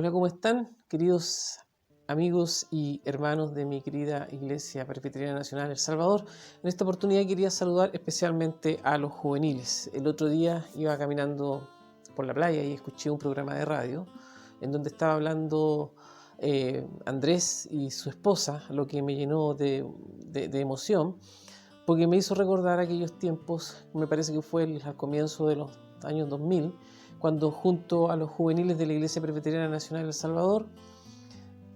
Hola, ¿cómo están, queridos amigos y hermanos de mi querida Iglesia Presbiteriana Nacional El Salvador? En esta oportunidad quería saludar especialmente a los juveniles. El otro día iba caminando por la playa y escuché un programa de radio en donde estaba hablando Andrés y su esposa, lo que me llenó de emoción, porque me hizo recordar aquellos tiempos, me parece que fue al comienzo de los años 2000, cuando junto a los juveniles de la Iglesia Presbiteriana Nacional de El Salvador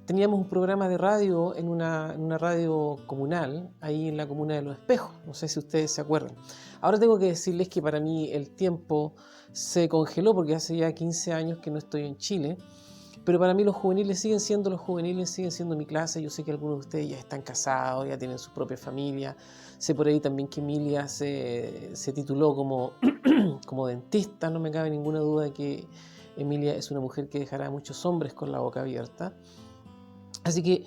teníamos un programa de radio en una radio comunal, ahí en la comuna de Los Espejos. No sé si ustedes se acuerdan. Ahora tengo que decirles que para mí el tiempo se congeló porque hace ya 15 años que no estoy en Chile, pero para mí los juveniles siguen siendo mi clase. Yo sé que algunos de ustedes ya están casados, ya tienen su propia familia. Sé por ahí también que Emilia se tituló como dentista. No me cabe ninguna duda de que Emilia es una mujer que dejará a muchos hombres con la boca abierta. Así que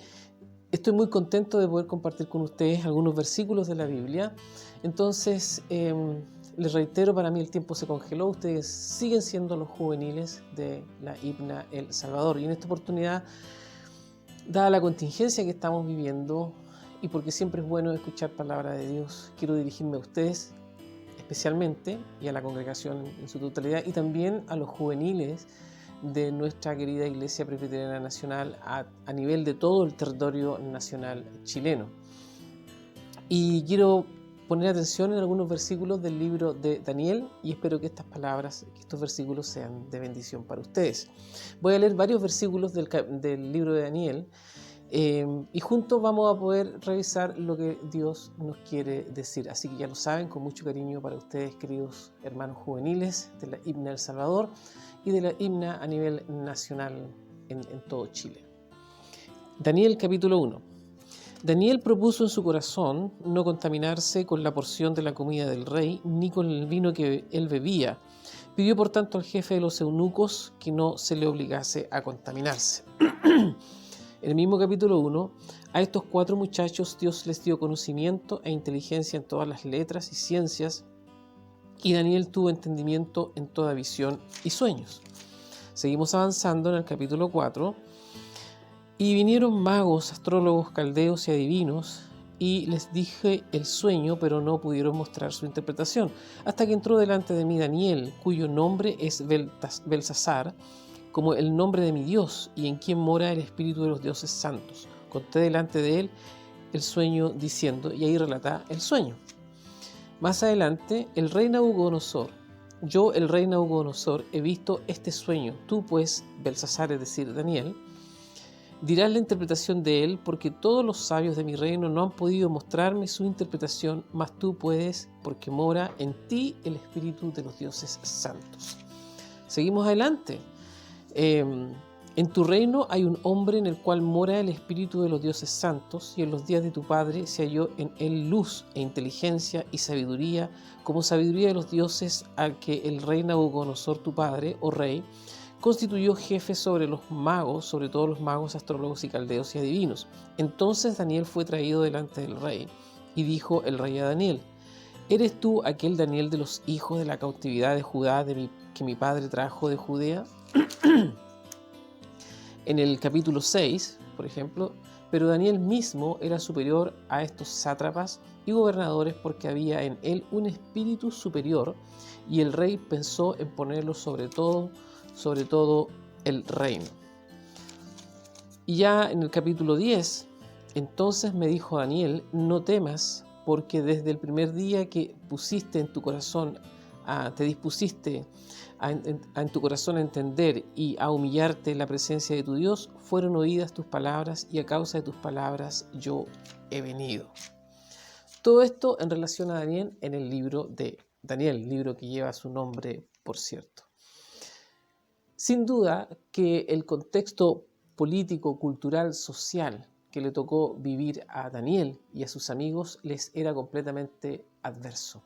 estoy muy contento de poder compartir con ustedes algunos versículos de la Biblia. Entonces, les reitero, para mí el tiempo se congeló. Ustedes siguen siendo los juveniles de la IPNA El Salvador. Y en esta oportunidad, dada la contingencia que estamos viviendo y porque siempre es bueno escuchar palabra de Dios, quiero dirigirme a ustedes especialmente y a la congregación en su totalidad y también a los juveniles de nuestra querida Iglesia Presbiteriana Nacional a nivel de todo el territorio nacional chileno. Y quiero poner atención en algunos versículos del libro de Daniel y espero que estos versículos sean de bendición para ustedes. Voy a leer varios versículos del libro de Daniel y juntos vamos a poder revisar lo que Dios nos quiere decir. Así que ya lo saben, con mucho cariño para ustedes, queridos hermanos juveniles de la IPNA El Salvador y de la IPNA a nivel nacional en todo Chile. Daniel capítulo 1. Daniel propuso en su corazón no contaminarse con la porción de la comida del rey, ni con el vino que él bebía. Pidió por tanto al jefe de los eunucos que no se le obligase a contaminarse. En el mismo capítulo 1, a estos 4 muchachos Dios les dio conocimiento e inteligencia en todas las letras y ciencias, y Daniel tuvo entendimiento en toda visión y sueños. Seguimos avanzando en el capítulo 4. Y vinieron magos, astrólogos, caldeos y adivinos, y les dije el sueño, pero no pudieron mostrar su interpretación, hasta que entró delante de mí Daniel, cuyo nombre es Belsasar, como el nombre de mi Dios, y en quien mora el espíritu de los dioses santos. Conté delante de él el sueño diciendo, y ahí relata el sueño. Más adelante, el rey Nabucodonosor, yo el rey Nabucodonosor he visto este sueño, tú pues, Belsasar, es decir, Daniel, dirás la interpretación de él, porque todos los sabios de mi reino no han podido mostrarme su interpretación, mas tú puedes, porque mora en ti el espíritu de los dioses santos. Seguimos adelante. En tu reino hay un hombre en el cual mora el espíritu de los dioses santos, y en los días de tu padre se halló en él luz e inteligencia y sabiduría, como sabiduría de los dioses, al que el rey Nabucodonosor tu padre, oh rey, constituyó jefe sobre los magos, sobre todos los magos, astrólogos y caldeos y adivinos. Entonces Daniel fue traído delante del rey, y dijo el rey a Daniel, ¿eres tú aquel Daniel de los hijos de la cautividad de Judá que mi padre trajo de Judea? En el capítulo 6, por ejemplo, pero Daniel mismo era superior a estos sátrapas y gobernadores porque había en él un espíritu superior, y el rey pensó en ponerlo sobre todo el reino. Y ya en el capítulo 10, entonces me dijo Daniel, no temas, porque desde el primer día que pusiste en tu corazón, te dispusiste en tu corazón a entender y a humillarte en la presencia de tu Dios, fueron oídas tus palabras, y a causa de tus palabras yo he venido. Todo esto en relación a Daniel en el libro de Daniel, libro que lleva su nombre, por cierto. Sin duda que el contexto político, cultural, social que le tocó vivir a Daniel y a sus amigos les era completamente adverso.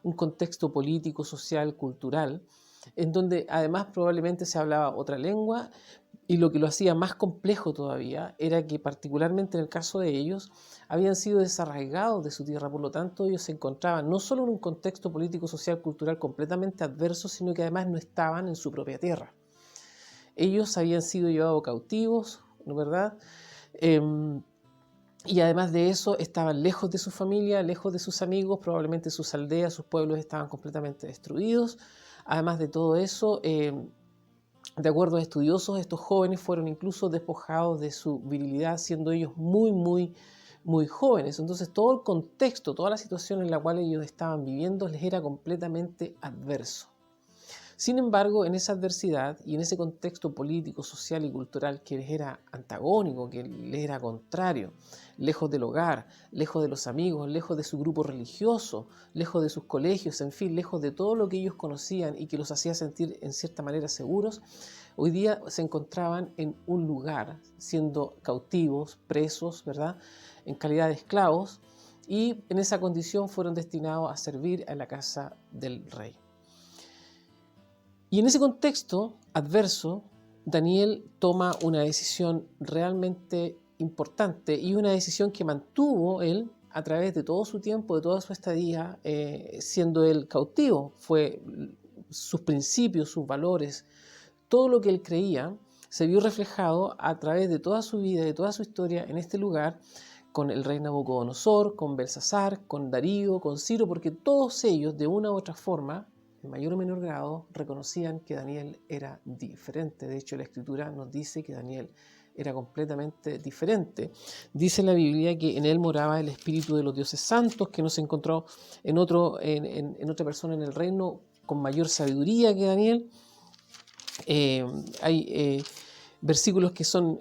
Un contexto político, social, cultural, en donde además probablemente se hablaba otra lengua, y lo que lo hacía más complejo todavía era que, particularmente en el caso de ellos, habían sido desarraigados de su tierra. Por lo tanto, ellos se encontraban no solo en un contexto político, social, cultural completamente adverso, sino que además no estaban en su propia tierra. Ellos habían sido llevados cautivos, ¿no es verdad? Y además de eso estaban lejos de su familia, lejos de sus amigos, probablemente sus aldeas, sus pueblos estaban completamente destruidos. Además de todo eso, de acuerdo a estudiosos, estos jóvenes fueron incluso despojados de su virilidad, siendo ellos muy jóvenes. Entonces todo el contexto, toda la situación en la cual ellos estaban viviendo les era completamente adverso. Sin embargo, en esa adversidad y en ese contexto político, social y cultural que les era antagónico, que les era contrario, lejos del hogar, lejos de los amigos, lejos de su grupo religioso, lejos de sus colegios, en fin, lejos de todo lo que ellos conocían y que los hacía sentir en cierta manera seguros, hoy día se encontraban en un lugar, siendo cautivos, presos, ¿verdad?, en calidad de esclavos, y en esa condición fueron destinados a servir en la casa del rey. Y en ese contexto adverso, Daniel toma una decisión realmente importante y una decisión que mantuvo él a través de todo su tiempo, de toda su estadía, siendo él cautivo. Fue sus principios, sus valores, todo lo que él creía se vio reflejado a través de toda su vida, de toda su historia en este lugar, con el rey Nabucodonosor, con Belsasar, con Darío, con Ciro, porque todos ellos, de una u otra forma, en mayor o menor grado, reconocían que Daniel era diferente. De hecho, la Escritura nos dice que Daniel era completamente diferente. Dice la Biblia que en él moraba el espíritu de los dioses santos, que no se encontró en otra persona en el reino con mayor sabiduría que Daniel. Hay versículos que son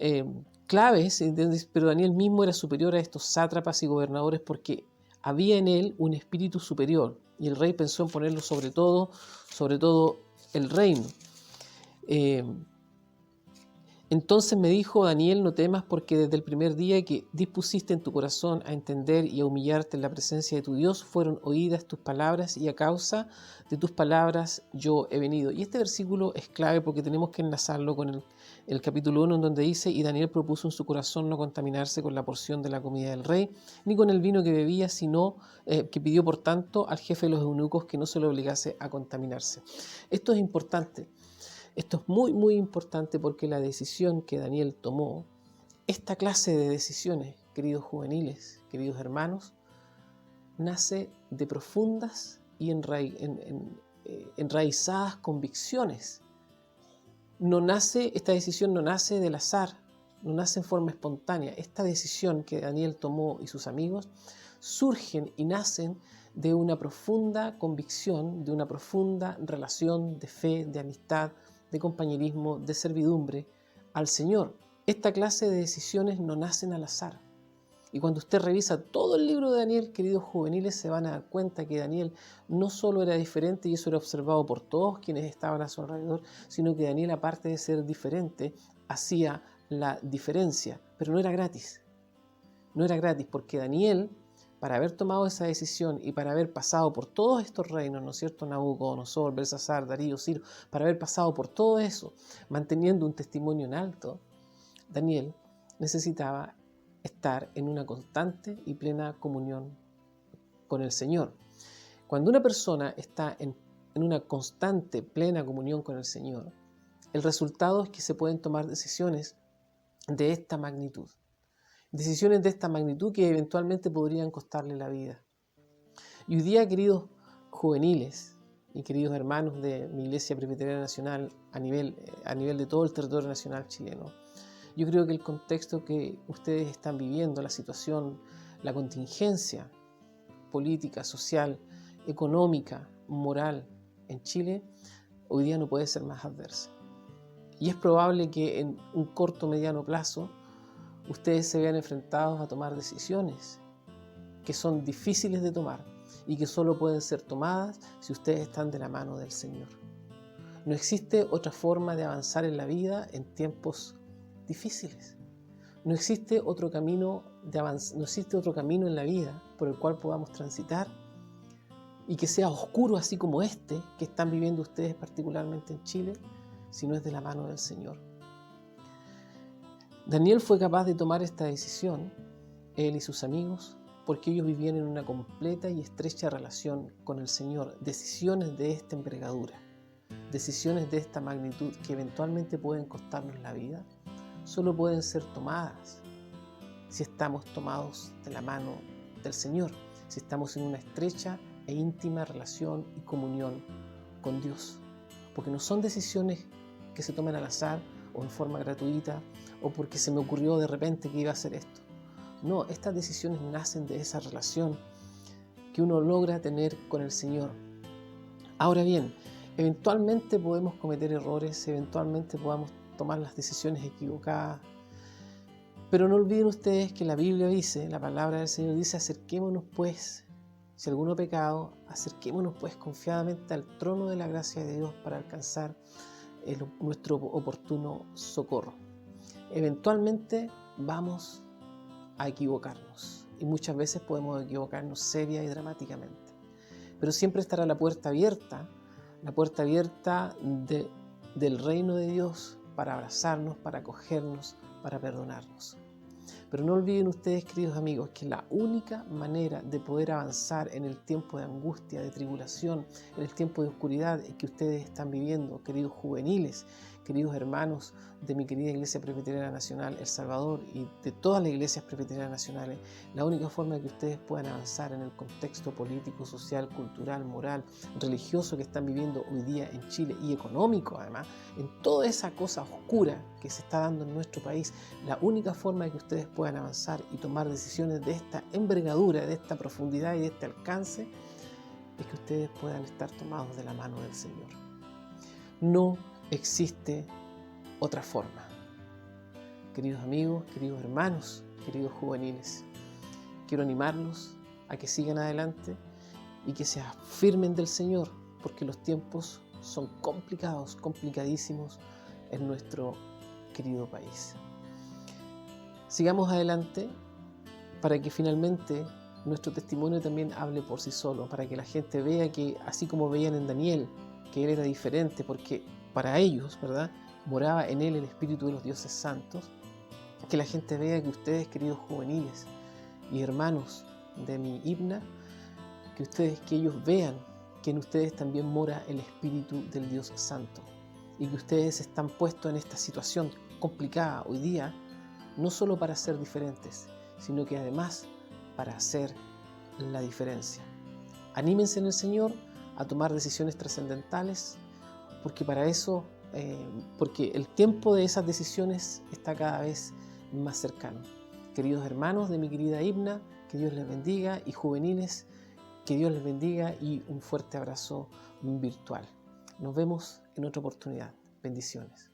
claves, ¿entiendes? Pero Daniel mismo era superior a estos sátrapas y gobernadores porque había en él un espíritu superior y el rey pensó en ponerlo sobre todo el reino. Entonces me dijo: Daniel, no temas, porque desde el primer día que dispusiste en tu corazón a entender y a humillarte en la presencia de tu Dios, fueron oídas tus palabras, y a causa de tus palabras yo he venido. Y este versículo es clave porque tenemos que enlazarlo con el capítulo 1, en donde dice: y Daniel propuso en su corazón no contaminarse con la porción de la comida del rey, ni con el vino que bebía, sino que pidió por tanto al jefe de los eunucos que no se lo obligase a contaminarse. Esto es importante. Esto es muy importante porque la decisión que Daniel tomó, esta clase de decisiones, queridos juveniles, queridos hermanos, nace de profundas y enraizadas convicciones. Esta decisión no nace del azar, no nace en forma espontánea. Esta decisión que Daniel tomó y sus amigos surgen y nacen de una profunda convicción, de una profunda relación de fe, de amistad, de compañerismo, de servidumbre al Señor. Esta clase de decisiones no nacen al azar. Y cuando usted revisa todo el libro de Daniel, queridos juveniles, se van a dar cuenta que Daniel no solo era diferente, y eso era observado por todos quienes estaban a su alrededor, sino que Daniel, aparte de ser diferente, hacía la diferencia, pero no era gratis. No era gratis porque Daniel, para haber tomado esa decisión y para haber pasado por todos estos reinos, ¿no es cierto?, Nabucodonosor, Belsasar, Darío, Ciro, para haber pasado por todo eso, manteniendo un testimonio en alto, Daniel necesitaba estar en una constante y plena comunión con el Señor. Cuando una persona está en una constante, plena comunión con el Señor, el resultado es que se pueden tomar decisiones de esta magnitud. Decisiones de esta magnitud que eventualmente podrían costarle la vida. Y hoy día, queridos juveniles y queridos hermanos de mi Iglesia Presbiteriana Nacional a nivel de todo el territorio nacional chileno, yo creo que el contexto que ustedes están viviendo, la situación, la contingencia política, social, económica, moral en Chile, hoy día no puede ser más adversa. Y es probable que en un corto o mediano plazo ustedes se vean enfrentados a tomar decisiones que son difíciles de tomar y que solo pueden ser tomadas si ustedes están de la mano del Señor. No existe otra forma de avanzar en la vida en tiempos difíciles. No existe otro camino en la vida por el cual podamos transitar y que sea oscuro así como este que están viviendo ustedes, particularmente en Chile, si no es de la mano del Señor. Daniel fue capaz de tomar esta decisión, él y sus amigos, porque ellos vivían en una completa y estrecha relación con el Señor, decisiones de esta envergadura. decisiones de esta magnitud que eventualmente pueden costarnos la vida, solo pueden ser tomadas si estamos tomados de la mano del Señor, si estamos en una estrecha e íntima relación y comunión con Dios. Porque no son decisiones que se tomen al azar o en forma gratuita o porque se me ocurrió de repente que iba a hacer esto. No, estas decisiones nacen de esa relación que uno logra tener con el Señor. Ahora bien, eventualmente podemos cometer errores, eventualmente podamos tomar las decisiones equivocadas, pero no olviden ustedes que la Biblia dice, la palabra del Señor dice, acerquémonos pues, si alguno pecado, acerquémonos pues confiadamente al trono de la gracia de Dios para alcanzar nuestro oportuno socorro. Eventualmente vamos a equivocarnos y muchas veces podemos equivocarnos seria y dramáticamente, pero siempre estará la puerta abierta del reino de Dios para abrazarnos, para acogernos, para perdonarnos. Pero no olviden ustedes, queridos amigos, que la única manera de poder avanzar en el tiempo de angustia, de tribulación, en el tiempo de oscuridad que ustedes están viviendo, queridos juveniles, queridos hermanos de mi querida Iglesia Presbiteriana Nacional El Salvador y de todas las iglesias presbiterianas nacionales, la única forma de que ustedes puedan avanzar en el contexto político, social, cultural, moral, religioso que están viviendo hoy día en Chile y económico además, en toda esa cosa oscura que se está dando en nuestro país, la única forma de que ustedes puedan avanzar y tomar decisiones de esta envergadura, de esta profundidad y de este alcance, es que ustedes puedan estar tomados de la mano del Señor. No existe otra forma. Queridos amigos, queridos hermanos, queridos juveniles, quiero animarlos a que sigan adelante y que se afirmen del Señor, porque los tiempos son complicados, complicadísimos en nuestro querido país. Sigamos adelante para que finalmente nuestro testimonio también hable por sí solo, para que la gente vea que, así como veían en Daniel, que él era diferente, porque para ellos, ¿verdad?, moraba en él el Espíritu de los dioses santos, que la gente vea que ustedes, queridos juveniles y hermanos de mi himna, que ellos vean que en ustedes también mora el Espíritu del Dios Santo y que ustedes están puestos en esta situación complicada hoy día, no solo para ser diferentes, sino que además para hacer la diferencia. Anímense en el Señor a tomar decisiones trascendentales, porque para eso, porque el tiempo de esas decisiones está cada vez más cercano. Queridos hermanos de mi querida himna, que Dios les bendiga, y juveniles, que Dios les bendiga, y un fuerte abrazo virtual. Nos vemos en otra oportunidad. Bendiciones.